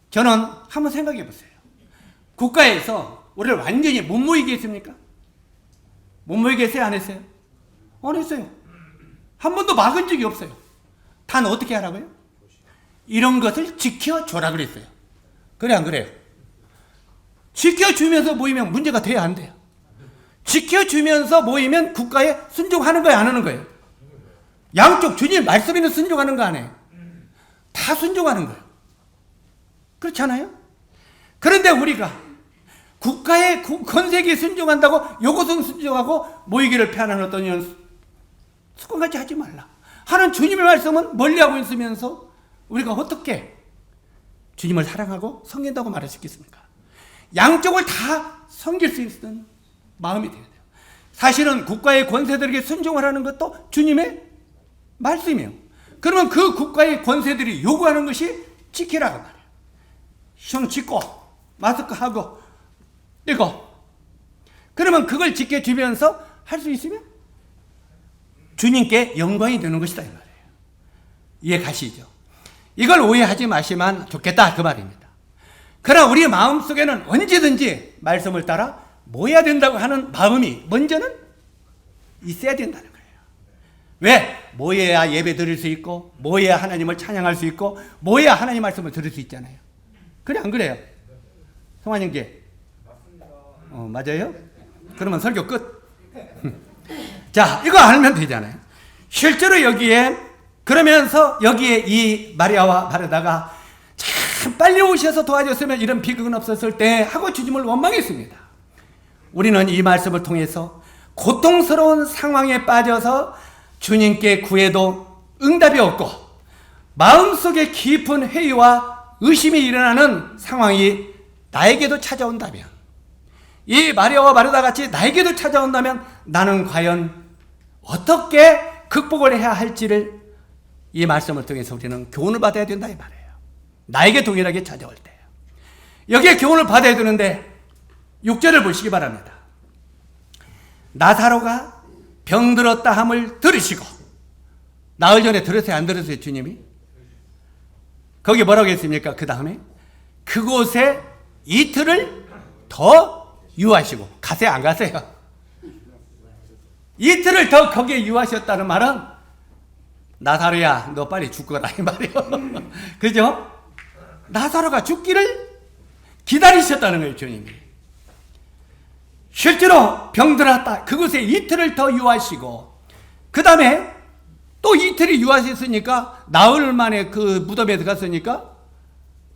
저는 한번 생각해 보세요. 국가에서 우리를 완전히 못 모이게 했습니까? 못 모이게 했어요? 안 했어요? 안 했어요. 한 번도 막은 적이 없어요. 단 어떻게 하라고요? 이런 것을 지켜줘라 그랬어요. 그래 안 그래요? 지켜주면서 모이면 문제가 돼야 안 돼요. 지켜주면서 모이면 국가에 순종하는 거예요, 안 하는 거예요? 양쪽 주님 말씀에는 순종하는 거 아니에요? 다 순종하는 거예요. 그렇지 않아요? 그런데 우리가 국가의 권세기에 순종한다고 요것은 순종하고 모이기를 폐하는 어떤 이런 습관같이 하지 말라 하는 주님의 말씀은 멀리하고 있으면서 우리가 어떻게 주님을 사랑하고 섬긴다고 말할 수 있겠습니까? 양쪽을 다 섬길 수 있는 마음이 되어야 돼요. 사실은 국가의 권세들에게 순종하라는 것도 주님의 말씀이에요. 그러면 그 국가의 권세들이 요구하는 것이 지키라고 말이에요. 형 짓고 마스크 하고 이거. 그러면 그걸 지켜주면서 할 수 있으면 주님께 영광이 되는 것이다 이 말이에요. 이해 가시죠? 이걸 오해하지 마시면 좋겠다 그 말입니다. 그러나 우리 마음속에는 언제든지 말씀을 따라 모여야 된다고 하는 마음이 먼저는 있어야 된다는 거예요. 왜? 모여야 예배 드릴 수 있고 모여야 하나님을 찬양할 수 있고 모여야 하나님 말씀을 들을 수 있잖아요. 그래 안 그래요? 성환형제 맞아요? 그러면 설교 끝. 자, 이거 알면 되잖아요. 실제로 여기에 그러면서 여기에 이 마리아와 마르다가 참 빨리 오셔서 도와줬으면 이런 비극은 없었을 때 하고 주님을 원망했습니다. 우리는 이 말씀을 통해서 고통스러운 상황에 빠져서 주님께 구해도 응답이 없고 마음속에 깊은 회의와 의심이 일어나는 상황이 나에게도 찾아온다면, 이 마리아와 마르다 같이 나에게도 찾아온다면 나는 과연 어떻게 극복을 해야 할지를 이 말씀을 통해서 우리는 교훈을 받아야 된다 이 말이에요. 나에게 동일하게 찾아올 때 여기에 교훈을 받아야 되는데 6절을 보시기 바랍니다. 나사로가 병들었다 함을 들으시고, 나흘 전에 들었어요 안 들었어요 주님이? 거기 뭐라고 했습니까? 그 다음에 그곳에 이틀을 더 유하시고, 가세요 안 가세요? 이틀을 더 거기에 유하셨다는 말은 나사로야 너 빨리 죽거라 이 말이에요. 그죠? 나사로가 죽기를 기다리셨다는 거예요 주님이. 실제로 병들었다 그곳에 이틀을 더 유하시고, 그 다음에 또 이틀이 유하셨으니까 나흘 만에 그 무덤에 들어갔으니까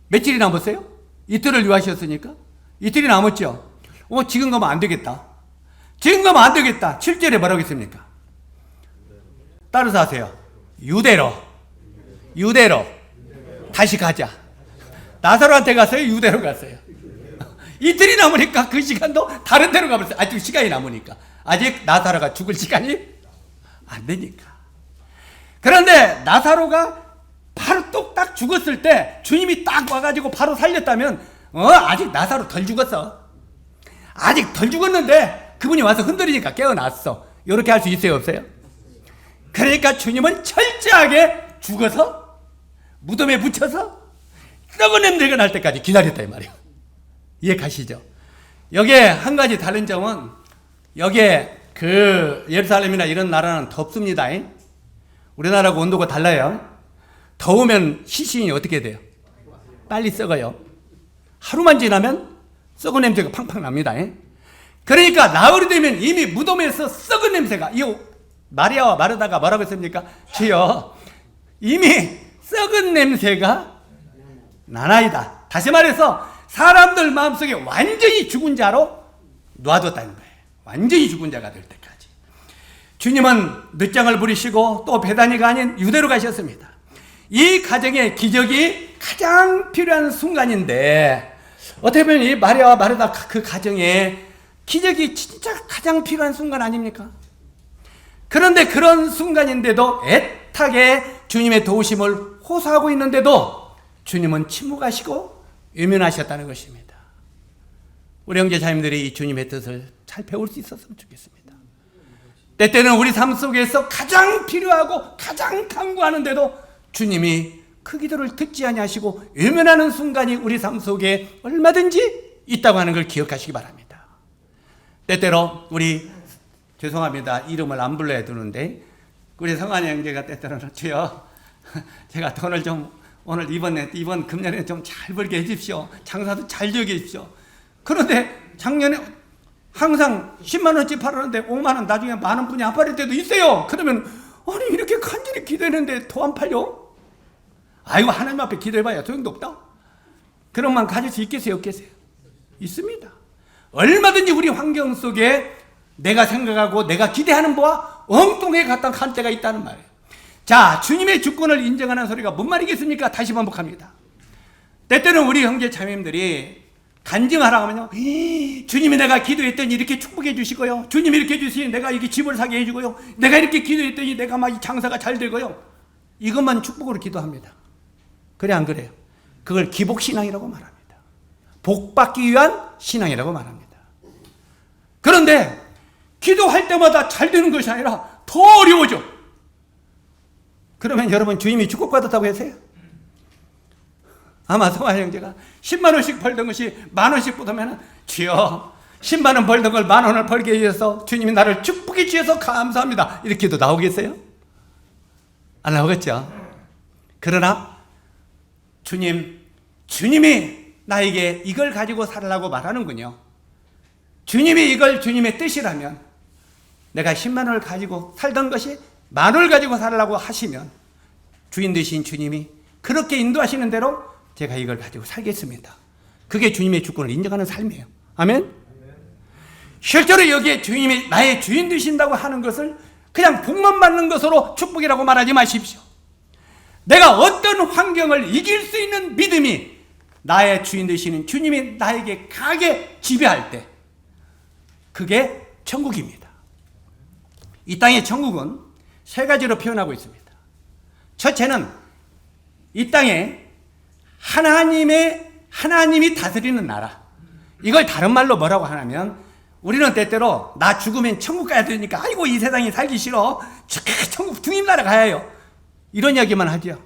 며칠이 남았어요? 이틀을 유하셨으니까 이틀이 남았죠. 지금 가면 안 되겠다. 지금 가면 안 되겠다. 7절에 뭐라고 했습니까? 따라서 하세요. 유대로 다시 가자. 나사로한테 갔어요? 유대로 갔어요? 이틀이 남으니까 그 시간도 다른 데로 가버렸어요. 아직 시간이 남으니까. 아직 나사로가 죽을 시간이 안 되니까. 그런데 나사로가 바로 똑딱 죽었을 때 주님이 딱 와가지고 바로 살렸다면 아직 나사로 덜 죽었어. 아직 덜 죽었는데 그분이 와서 흔들리니까 깨어났어. 이렇게 할 수 있어요, 없어요? 그러니까 주님은 철저하게 죽어서 무덤에 묻혀서 썩은 냄새가 날 때까지 기다렸다 이 말이에요. 이해 가시죠? 여기에 한 가지 다른 점은 여기에 그 예루살렘이나 이런 나라는 덥습니다. 우리나라하고 온도가 달라요. 더우면 시신이 어떻게 돼요? 빨리 썩어요. 하루만 지나면 썩은 냄새가 팡팡 납니다. 그러니까 나흘이 되면 이미 무덤에서 썩은 냄새가, 이 마리아와 마르다가 뭐라고 했습니까? 주여, 이미 썩은 냄새가 나나이다. 다시 말해서 사람들 마음속에 완전히 죽은 자로 놔뒀다는 거예요. 완전히 죽은 자가 될 때까지. 주님은 늦장을 부리시고 또 베다니가 아닌 유대로 가셨습니다. 이 가정의 기적이 가장 필요한 순간인데, 어떻게 보면 이 마리아와 마르다 그 가정에 기적이 진짜 가장 필요한 순간 아닙니까? 그런데 그런 순간인데도 애타게 주님의 도우심을 호소하고 있는데도 주님은 침묵하시고 외면하셨다는 것입니다. 우리 형제 자매들이 이 주님의 뜻을 잘 배울 수 있었으면 좋겠습니다. 때때는 우리 삶 속에서 가장 필요하고 가장 간구하는데도 주님이 그 기도를 듣지 아니하시고 외면하는 순간이 우리 삶 속에 얼마든지 있다고 하는 걸 기억하시기 바랍니다. 때때로 우리, 죄송합니다, 이름을 안 불러야 되는데 우리 성환이 형제가 때때로는 주여, 제가 돈을 좀 오늘 이번 금년에 좀 잘 벌게 해주십시오. 장사도 잘 지게 해주십시오. 그런데 작년에 항상 10만 원씩 팔았는데 5만 원, 나중에 만 원뿐이 안 팔릴 때도 있어요. 그러면 아니 이렇게 간절히 기도했는데 더 안 팔려? 아이고, 하나님 앞에 기도해봐야 소용도 없다. 그런 마음 가질 수 있겠어요, 없겠어요? 있습니다. 얼마든지 우리 환경 속에 내가 생각하고 내가 기대하는 바와 엉뚱하게 갔다 간 때가 있다는 말이에요. 자, 주님의 주권을 인정하는 소리가 뭔 말이겠습니까? 다시 반복합니다. 때때는 우리 형제 자매님들이 간증하라고 하면요, 주님이 내가 기도했더니 이렇게 축복해 주시고요, 주님이 이렇게 해주시니 내가 이렇게 집을 사게 해주고요, 내가 이렇게 기도했더니 내가 막 이 장사가 잘 되고요, 이것만 축복으로 기도합니다. 그래 안 그래요? 그걸 기복신앙이라고 말합니다. 복받기 위한 신앙이라고 말합니다. 그런데 기도할 때마다 잘 되는 것이 아니라 더 어려워져. 그러면 여러분 주님이 축복받았다고 하세요? 아마 성화 형제가 10만 원씩 벌던 것이 만 원씩 보다면 주여, 10만 원 벌던 걸 만 원을 벌게 해주셔서 주님이 나를 축복해 주셔서 감사합니다, 이렇게도 나오겠어요? 안 나오겠죠? 그러나 주님이 나에게 이걸 가지고 살라고 말하는군요. 주님이 이걸 주님의 뜻이라면, 내가 10만 원을 가지고 살던 것이 만 원을 가지고 살라고 하시면 주인 되신 주님이 그렇게 인도하시는 대로 제가 이걸 가지고 살겠습니다. 그게 주님의 주권을 인정하는 삶이에요. 아멘? 실제로 여기에 주님이 나의 주인 되신다고 하는 것을 그냥 복만 받는 것으로 축복이라고 말하지 마십시오. 내가 어떤 환경을 이길 수 있는 믿음이 나의 주인 되시는 주님이 나에게 강하게 지배할 때, 그게 천국입니다. 이 땅의 천국은 세 가지로 표현하고 있습니다. 첫째는 이 땅에 하나님이 다스리는 나라. 이걸 다른 말로 뭐라고 하냐면, 우리는 때때로 나 죽으면 천국 가야 되니까 아이고 이 세상에 살기 싫어, 천국 주님 나라 가야 해요, 이런 이야기만 하죠.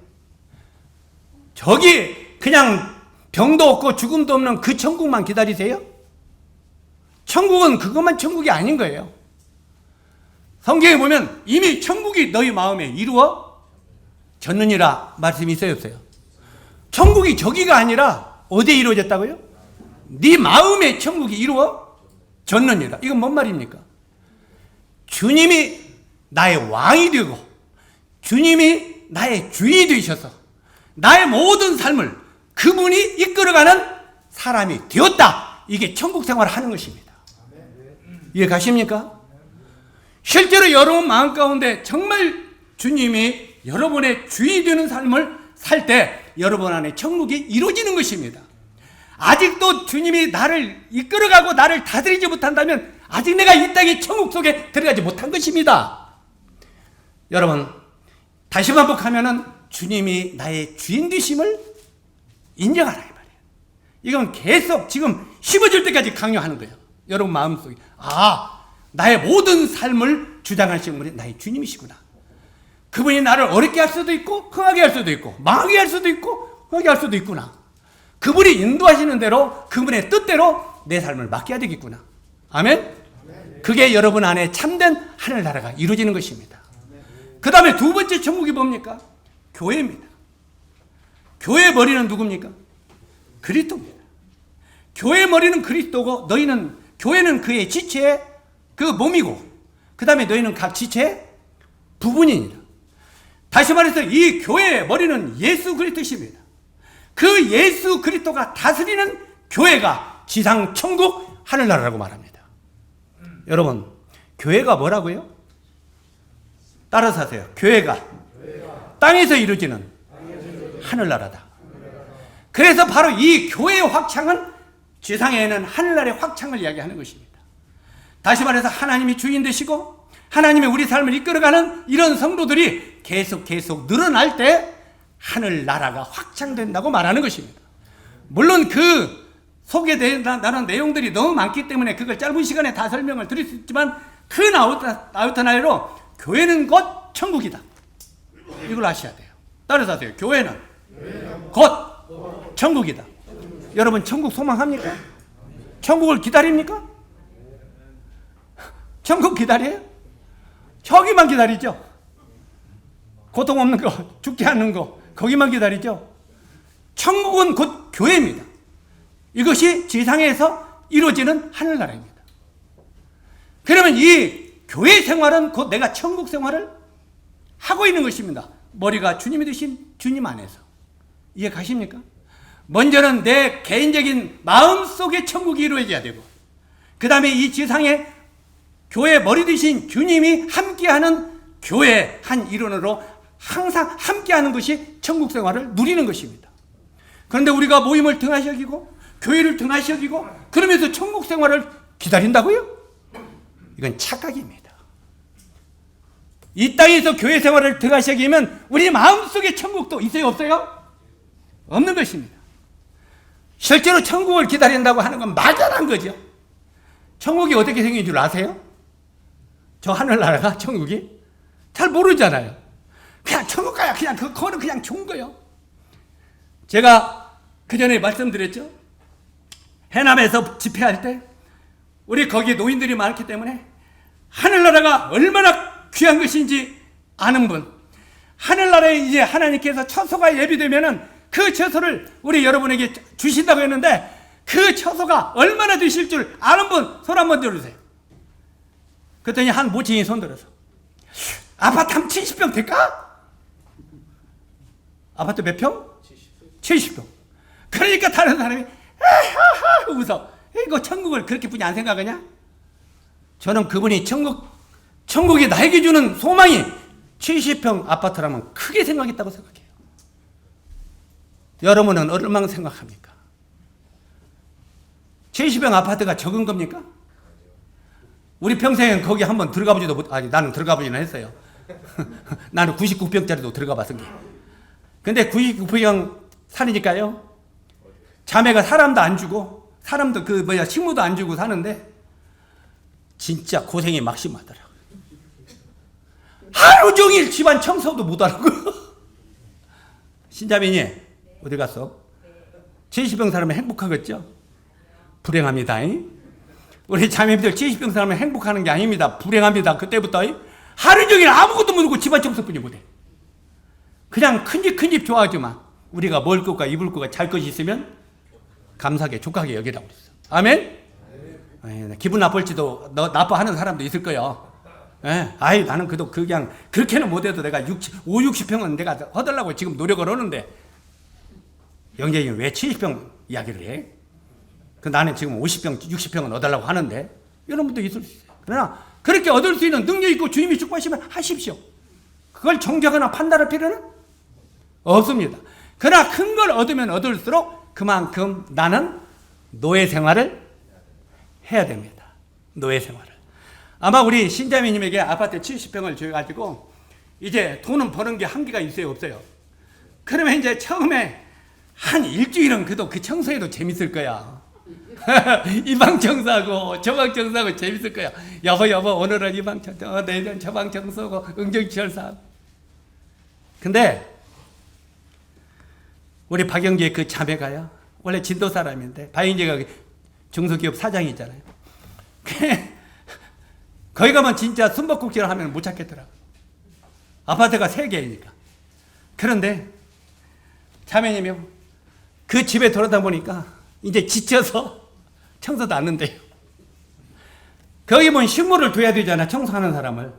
저기 그냥 병도 없고 죽음도 없는 그 천국만 기다리세요? 천국은 그것만 천국이 아닌 거예요. 성경에 보면 이미 천국이 너희 마음에 이루어졌느니라 말씀이 있어요, 없어요? 천국이 저기가 아니라 어디에 이루어졌다고요? 네 마음에 천국이 이루어졌느니라. 이건 뭔 말입니까? 주님이 나의 왕이 되고 주님이 나의 주인이 되셔서 나의 모든 삶을 그분이 이끌어가는 사람이 되었다. 이게 천국 생활을 하는 것입니다. 이해 가십니까? 실제로 여러분 마음 가운데 정말 주님이 여러분의 주인이 되는 삶을 살 때 여러분 안에 천국이 이루어지는 것입니다. 아직도 주님이 나를 이끌어가고 나를 다스리지 못한다면 아직 내가 이 땅의 천국 속에 들어가지 못한 것입니다. 여러분, 다시 반복하면은 주님이 나의 주인 되심을 인정하라 이 말이에요. 이건 계속 지금 심어질 때까지 강요하는 거예요. 여러분 마음속에 나의 모든 삶을 주장하시는 분이 나의 주님이시구나. 그분이 나를 어렵게 할 수도 있고 흥하게 할 수도 있고 망하게 할 수도 있고 흥하게 할 수도 있구나. 그분이 인도하시는 대로 그분의 뜻대로 내 삶을 맡겨야 되겠구나. 아멘? 그게 여러분 안에 참된 하늘나라가 이루어지는 것입니다. 그 다음에 두 번째 천국이 뭡니까? 교회입니다. 교회의 머리는 누굽니까? 그리스도입니다. 교회의 머리는 그리스도고 교회는 그의 지체의 그 몸이고 그 다음에 너희는 각 지체의 부분이니라. 다시 말해서 이 교회의 머리는 예수 그리스도십니다. 그 예수 그리스도가 다스리는 교회가 지상 천국 하늘나라라고 말합니다. 여러분, 교회가 뭐라고요? 따라서 하세요. 교회가 땅에서 이루어지는 하늘나라다. 그래서 바로 이 교회의 확장은 지상에는 하늘나라의 확장을 이야기하는 것입니다. 다시 말해서 하나님이 주인 되시고 하나님이 우리 삶을 이끌어가는 이런 성도들이 계속 늘어날 때 하늘나라가 확장된다고 말하는 것입니다. 물론 그 속에 나는 내용들이 너무 많기 때문에 그걸 짧은 시간에 다 설명을 드릴 수 있지만 그 나우터나이로 교회는 곧 천국이다. 이걸 아셔야 돼요. 따라서 하세요. 교회는 곧 천국이다. 여러분 천국 소망합니까? 천국을 기다립니까? 천국 기다려요? 저기만 기다리죠. 고통 없는 거, 죽지 않는 거, 거기만 기다리죠. 천국은 곧 교회입니다. 이것이 지상에서 이루어지는 하늘나라입니다. 그러면 이 교회 생활은 곧 내가 천국 생활을 하고 있는 것입니다. 머리가 주님이 되신 주님 안에서. 이해 가십니까? 먼저는 내 개인적인 마음속에 천국이 이루어져야 되고 그 다음에 이 지상에 교회 머리 되신 주님이 함께하는 교회 한 일원으로 항상 함께하는 것이 천국 생활을 누리는 것입니다. 그런데 우리가 모임을 등하시 여기고 교회를 등하시 여기고 그러면서 천국 생활을 기다린다고요? 이건 착각입니다. 이 땅에서 교회 생활을 등하시 여기면 우리 마음속에 천국도 있어요 없어요? 없는 것입니다. 실제로 천국을 기다린다고 하는 건 막연한 거죠. 천국이 어떻게 생긴 줄 아세요? 저 하늘나라가 천국이? 잘 모르잖아요. 그냥 천국 가야 그냥 그거는 그냥 좋은 거예요. 제가 그 전에 말씀드렸죠. 해남에서 집회할 때 우리 거기에 노인들이 많기 때문에 하늘나라가 얼마나 귀한 것인지 아는 분, 하늘나라에 이제 하나님께서 처소가 예비되면은 그 처소를 우리 여러분에게 주신다고 했는데 그 처소가 얼마나 되실 줄 아는 분 손 한번 들어주세요. 그랬더니 한 모친이 손 들어서 아파트 한 70평 될까? 아파트 몇 평? 70평. 그러니까 다른 사람이 웃어. 이거 천국을 그렇게 뿐이 안 생각하냐? 저는 그분이 천국이 나에게 주는 소망이 70평 아파트라면 크게 생각했다고 생각해요. 여러분은 얼마나 생각합니까? 70평 아파트가 적은 겁니까? 우리 평생엔 거기 한번 들어가 보지도 아니 나는 들어가 보지는 했어요. 나는 99평짜리도 들어가 봤으니. 근데 99평 살이니까요. 자매가 사람도 안 주고 사람도 식무도 안 주고 사는데 진짜 고생이 막심하더라고요. 하루 종일 집안 청소도 못 하고. 신자매니 어디 갔어? 70평 살면 행복하겠죠? 불행합니다. 우리 자매들 70평 살면 행복하는 게 아닙니다. 불행합니다. 그때부터 하루 종일 아무것도 못하고 집안 청소뿐이 못해. 그냥 큰 집 좋아하지만 우리가 먹을 것과 입을 것과 잘 것이 있으면 감사하게 족하게 여기라고 그랬어. 아멘? 네. 기분 나쁠지도 나빠하는 사람도 있을 거예요. 네. 나는 그냥 그렇게는 못해도 내가 60평은 내가 허들라고 지금 노력을 하는데 영재님 왜 70평 이야기를 해? 나는 지금 50평, 60평은 얻으려고 하는데 이런 분도 있을 수 있어요. 그러나 그렇게 얻을 수 있는 능력 있고 주님이 축복하시면 하십시오. 그걸 정죄하거나 판단할 필요는 없습니다. 그러나 큰 걸 얻으면 얻을수록 그만큼 나는 노예 생활을 해야 됩니다. 노예 생활을. 아마 우리 신자매님에게 아파트 70평을 줘가지고 이제 돈은 버는 게 한계가 있어요, 없어요? 그러면 이제 처음에 한 일주일은 그래도 그 청소해도 재밌을 거야. 이 방 청소하고 저 방 청소하고 재밌을 거야. 여보 오늘은 이 방 청소, 내일은 저 방 청소하고 응정치열사. 근데 우리 박영기의 그 자매가요, 원래 진도 사람인데 박영기가 중소기업 사장이잖아요. 거기 가면 진짜 숨바꼭질을 하면 못 찾겠더라고. 아파트가 3개니까. 그런데 자매님이 그 집에 돌아다 보니까 이제 지쳐서 청소도 안 한대요. 거기 보면 식물을 둬야 되잖아, 청소하는 사람을.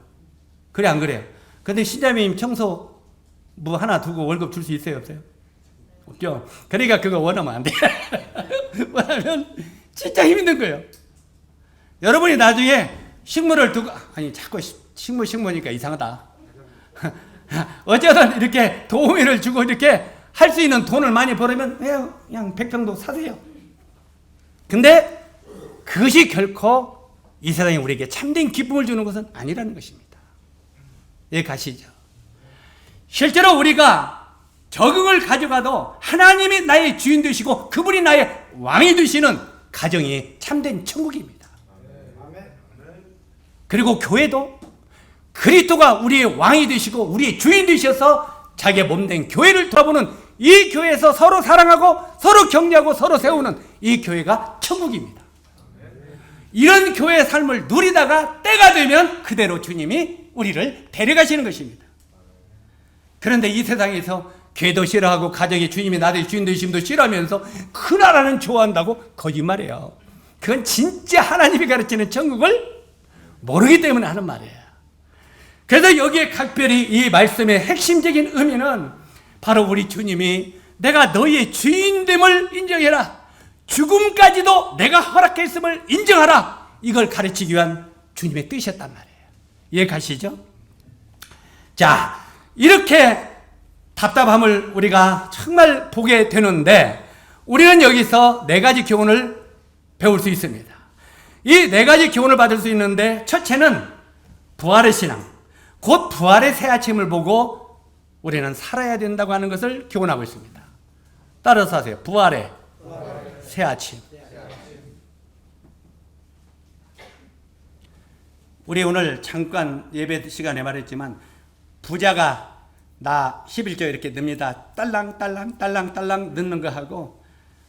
그래 안 그래요? 근데 신자매님 청소 뭐 하나 두고 월급 줄 수 있어요, 없어요? 없죠. 그러니까 그거 원하면 안 돼. 원하면 진짜 힘든 거예요. 여러분이 나중에 식물을 두고, 아니 자꾸 식물 심으니까 이상하다. 어쩌든 이렇게 도우미를 주고 이렇게 할 수 있는 돈을 많이 벌으면 그냥 100평도 사세요. 근데 그것이 결코 이 세상에 우리에게 참된 기쁨을 주는 것은 아니라는 것입니다. 예, 가시죠. 실제로 우리가 적응을 가져가도 하나님이 나의 주인 되시고 그분이 나의 왕이 되시는 가정이 참된 천국입니다. 그리고 교회도 그리스도가 우리의 왕이 되시고 우리의 주인 되셔서 자기의 몸된 교회를 돌아보는 이 교회에서 서로 사랑하고 서로 격려하고 서로 세우는 이 교회가 천국입니다. 이런 교회의 삶을 누리다가 때가 되면 그대로 주님이 우리를 데려가시는 것입니다. 그런데 이 세상에서 교회도 싫어하고 가정이 주님이 나의 주인 되심도 싫어하면서 그 나라는 좋아한다고 거짓말이에요. 그건 진짜 하나님이 가르치는 천국을 모르기 때문에 하는 말이에요. 그래서 여기에 각별히 이 말씀의 핵심적인 의미는 바로 우리 주님이 내가 너희의 주인됨을 인정해라, 죽음까지도 내가 허락했음을 인정하라, 이걸 가르치기 위한 주님의 뜻이었단 말이에요. 이해 가시죠? 자, 이렇게 답답함을 우리가 정말 보게 되는데 우리는 여기서 4가지 교훈을 배울 수 있습니다. 이 4가지 교훈을 받을 수 있는데, 첫째는 부활의 신앙, 곧 부활의 새 아침을 보고 우리는 살아야 된다고 하는 것을 교훈하고 있습니다. 따라서 하세요. 부활의 새 아침. 우리 오늘 잠깐 예배 시간에 말했지만 부자가 나 11조 이렇게 넣습니다. 딸랑 넣는 거 하고,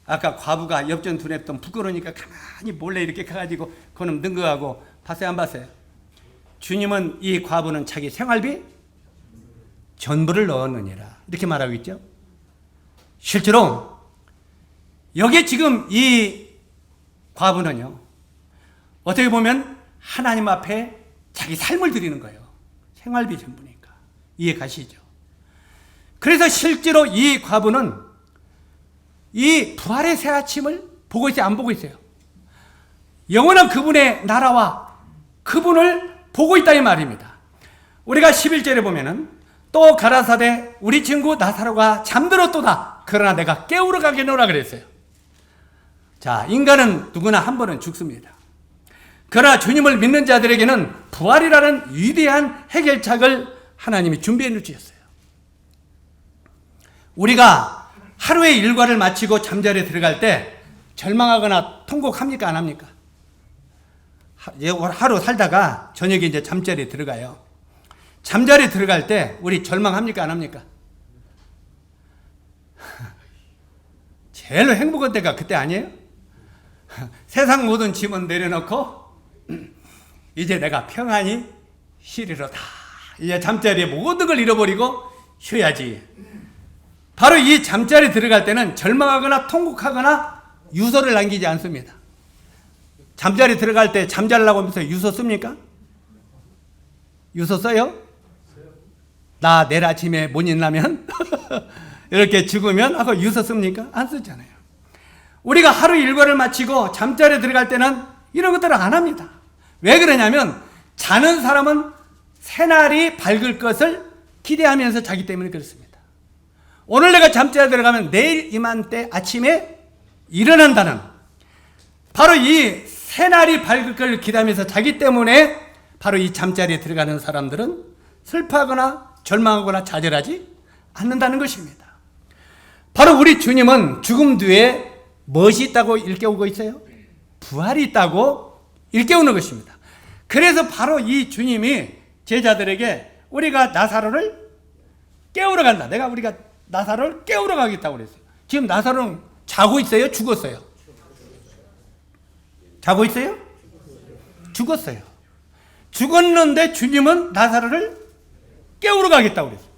아까 과부가 엽전 두냈던 부끄러우니까 가만히 몰래 이렇게 가가지고 그놈 넣은 거 하고, 봤어요 안 봤어요? 주님은 이 과부는 자기 생활비 전부를 넣었느니라 이렇게 말하고 있죠. 실제로 여기 지금 이 과부는요, 어떻게 보면 하나님 앞에 자기 삶을 드리는 거예요. 생활비 전부니까. 이해 가시죠? 그래서 실제로 이 과부는 이 부활의 새 아침을 보고 있어요, 안 보고 있어요? 영원한 그분의 나라와 그분을 보고 있다 이 말입니다. 우리가 11절에 보면은 또 가라사대 우리 친구 나사로가 잠들었도다, 그러나 내가 깨우러 가겠노라 그랬어요. 자, 인간은 누구나 한 번은 죽습니다. 그러나 주님을 믿는 자들에게는 부활이라는 위대한 해결책을 하나님이 준비해 주셨어요. 우리가 하루의 일과를 마치고 잠자리에 들어갈 때 절망하거나 통곡합니까, 안 합니까? 하루 살다가 저녁에 이제 잠자리에 들어가요. 잠자리에 들어갈 때 우리 절망합니까, 안 합니까? 제일 행복한 때가 그때 아니에요? 세상 모든 짐은 내려놓고 이제 내가 평안히 쉬리로다. 이제 잠자리에 모든 걸 잃어버리고 쉬어야지. 바로 이 잠자리에 들어갈 때는 절망하거나 통곡하거나 유서를 남기지 않습니다. 잠자리에 들어갈 때 잠자려고 하면서 유서 씁니까? 유서 써요? 나 내일 아침에 못 일어나면 이렇게 죽으면 하고 유서 씁니까? 안 쓰잖아요. 우리가 하루 일과를 마치고 잠자리에 들어갈 때는 이런 것들을 안 합니다. 왜 그러냐면 자는 사람은 새날이 밝을 것을 기대하면서 자기 때문에 그렇습니다. 오늘 내가 잠자리에 들어가면 내일 이맘때 아침에 일어난다는, 바로 이 새날이 밝을 것을 기대하면서 자기 때문에 바로 이 잠자리에 들어가는 사람들은 슬퍼하거나 절망하거나 좌절하지 않는다는 것입니다. 바로 우리 주님은 죽음 뒤에 무엇이 있다고 일깨우고 있어요? 부활이 있다고 일깨우는 것입니다. 그래서 바로 이 주님이 제자들에게 우리가 나사로를 깨우러 간다. 우리가 나사로를 깨우러 가겠다고 그랬어요. 지금 나사로는 자고 있어요? 죽었어요? 자고 있어요? 죽었어요. 죽었는데 주님은 나사로를 깨우러 가겠다고 그랬어요.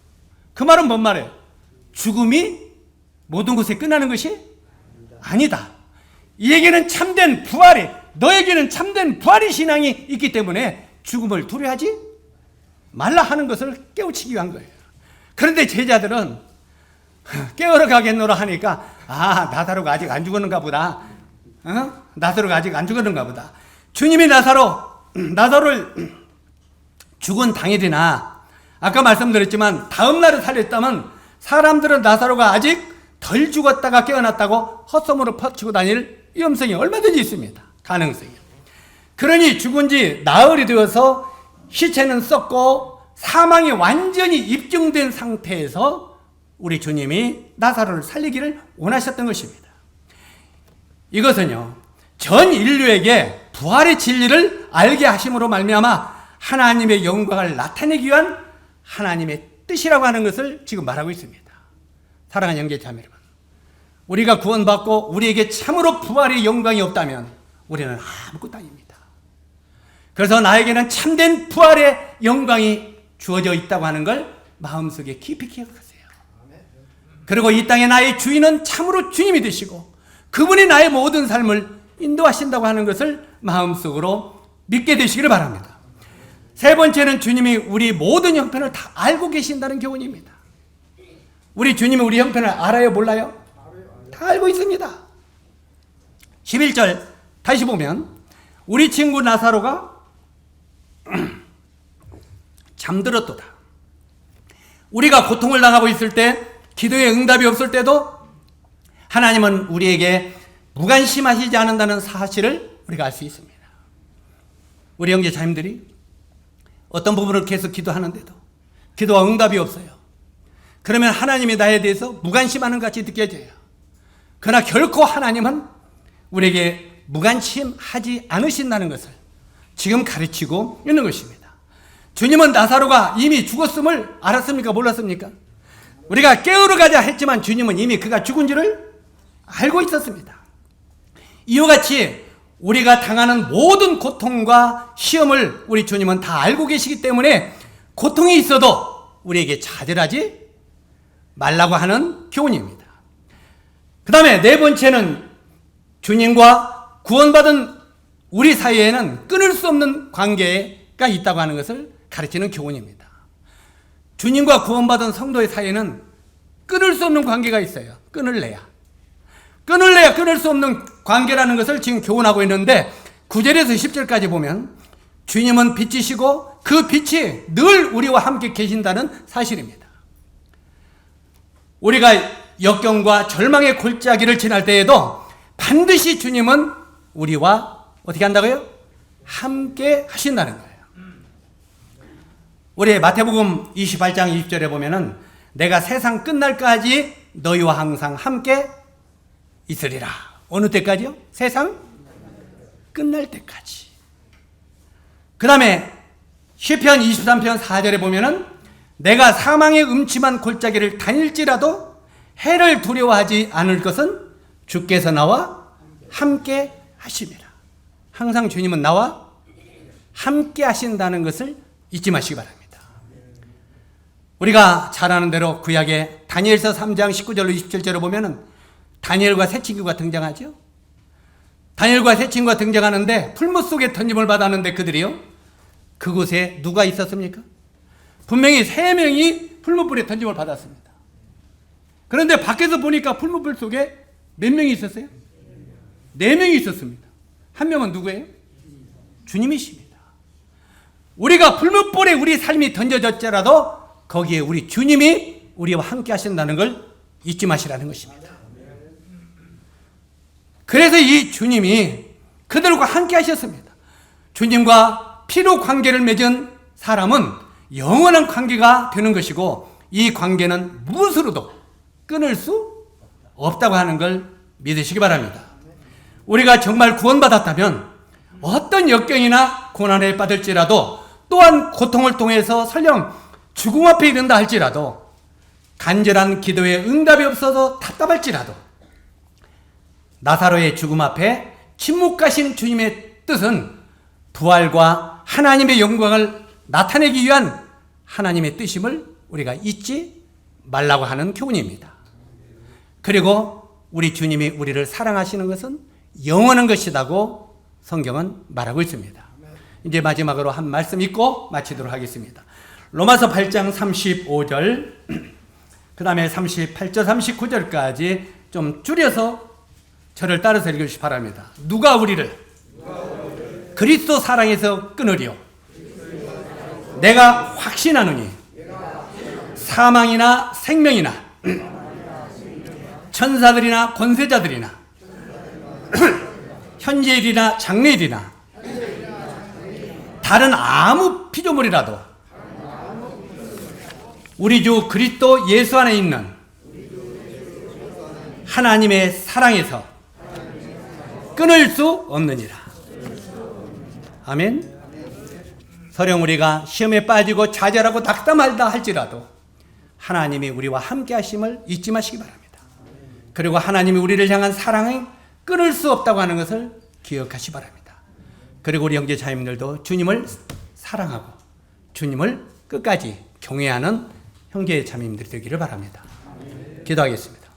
그 말은 뭔 말이에요? 죽음이 모든 것에 끝나는 것이 아니다. 이 얘기는 참된 부활이, 너에게는 참된 부활의 신앙이 있기 때문에 죽음을 두려워하지 말라 하는 것을 깨우치기 위한 거예요. 그런데 제자들은 깨우러 가겠노라 하니까 나사로가 아직 안 죽었는가 보다. 나사로가 아직 안 죽었는가 보다. 주님이 나사로를 죽은 당일이나 아까 말씀드렸지만 다음 날에 살렸다면 사람들은 나사로가 아직 덜 죽었다가 깨어났다고 헛소문을 퍼치고 다닐 위험성이 얼마든지 있습니다. 가능성이. 그러니 죽은 지 나흘이 되어서 시체는 썩고 사망이 완전히 입증된 상태에서 우리 주님이 나사로를 살리기를 원하셨던 것입니다. 이것은요, 전 인류에게 부활의 진리를 알게 하심으로 말미암아 하나님의 영광을 나타내기 위한 하나님의 뜻이라고 하는 것을 지금 말하고 있습니다. 사랑하는 형제자매 여러분, 우리가 구원받고 우리에게 참으로 부활의 영광이 없다면 우리는 아무것도 아닙니다. 그래서 나에게는 참된 부활의 영광이 주어져 있다고 하는 걸 마음속에 깊이 기억하세요. 그리고 이 땅에 나의 주인은 참으로 주님이 되시고 그분이 나의 모든 삶을 인도하신다고 하는 것을 마음속으로 믿게 되시기를 바랍니다. 세 번째는 주님이 우리 모든 형편을 다 알고 계신다는 교훈입니다. 우리 주님이 우리 형편을 알아요, 몰라요? 다 알고 있습니다. 11절 다시 보면 우리 친구 나사로가 잠들었도다. 우리가 고통을 당하고 있을 때, 기도에 응답이 없을 때도 하나님은 우리에게 무관심하시지 않는다는 사실을 우리가 알 수 있습니다. 우리 형제 자님들이 어떤 부분을 계속 기도하는데도 기도와 응답이 없어요. 그러면 하나님이 나에 대해서 무관심하는 것 같이 느껴져요. 그러나 결코 하나님은 우리에게 무관심하지 않으신다는 것을 지금 가르치고 있는 것입니다. 주님은 나사로가 이미 죽었음을 알았습니까? 몰랐습니까? 우리가 깨우러 가자 했지만 주님은 이미 그가 죽은 줄을 알고 있었습니다. 이와 같이 우리가 당하는 모든 고통과 시험을 우리 주님은 다 알고 계시기 때문에 고통이 있어도 우리에게 좌절하지 말라고 하는 교훈입니다. 그 다음에 네 번째는 주님과 구원받은 우리 사이에는 끊을 수 없는 관계가 있다고 하는 것을 가르치는 교훈입니다. 주님과 구원받은 성도의 사이에는 끊을 수 없는 관계가 있어요. 끊을래야 끊을 수 없는 관계라는 것을 지금 교훈하고 있는데 9절에서 10절까지 보면 주님은 빛이시고 그 빛이 늘 우리와 함께 계신다는 사실입니다. 우리가 역경과 절망의 골짜기를 지날 때에도 반드시 주님은 우리와 어떻게 한다고요? 함께 하신다는 거예요. 우리 마태복음 28장 20절에 보면은 내가 세상 끝날까지 너희와 항상 함께 있으리라. 어느 때까지요? 세상 끝날 때까지. 그 다음에 시편 23편 4절에 보면은 내가 사망의 음침한 골짜기를 다닐지라도 해를 두려워하지 않을 것은 주께서 나와 함께 하심이라. 항상 주님은 나와 함께 하신다는 것을 잊지 마시기 바랍니다. 우리가 잘 아는 대로 구약의 다니엘서 3장 19절로 27절을 보면은 다니엘과 새 친구가 등장하죠. 다니엘과 새 친구가 등장하는데 풀무 속에 던짐을 받았는데 그들이요, 그곳에 누가 있었습니까? 분명히 3명이 풀무불에 던짐을 받았습니다. 그런데 밖에서 보니까 풀무불 속에 몇 명이 있었어요? 4명이 있었습니다. 한 명은 누구예요? 주님이십니다. 우리가 불못불에 우리 삶이 던져졌더라도 거기에 우리 주님이 우리와 함께 하신다는 걸 잊지 마시라는 것입니다. 그래서 이 주님이 그들과 함께 하셨습니다. 주님과 피로 관계를 맺은 사람은 영원한 관계가 되는 것이고 이 관계는 무엇으로도 끊을 수 없다고 하는 걸 믿으시기 바랍니다. 우리가 정말 구원받았다면 어떤 역경이나 고난에 빠질지라도 또한 고통을 통해서 설령 죽음 앞에 이른다 할지라도 간절한 기도에 응답이 없어서 답답할지라도 나사로의 죽음 앞에 침묵하신 주님의 뜻은 부활과 하나님의 영광을 나타내기 위한 하나님의 뜻임을 우리가 잊지 말라고 하는 교훈입니다. 그리고 우리 주님이 우리를 사랑하시는 것은 영원한 것이라고 성경은 말하고 있습니다. 이제 마지막으로 한 말씀 읽고 마치도록 하겠습니다. 로마서 8장 35절 그 다음에 38절 39절까지 좀 줄여서 저를 따라서 읽으시기 바랍니다. 누가 우리를 그리스도 사랑에서 끊으리요? 내가 확신하노니 사망이나 생명이나 천사들이나 권세자들이나 현재일이나 장래일이나 다른 아무 피조물이라도 우리 주 그리스도 예수 안에 있는 하나님의 사랑에서 끊을 수 없느니라. 아멘. 설령 우리가 시험에 빠지고 좌절하고 낙담하다 할지라도 하나님이 우리와 함께 하심을 잊지 마시기 바랍니다. 그리고 하나님이 우리를 향한 사랑을 끊을 수 없다고 하는 것을 기억하시기 바랍니다. 그리고 우리 형제 자매들도 주님을 사랑하고 주님을 끝까지 경외하는 형제 자매님들이 되기를 바랍니다. 기도하겠습니다.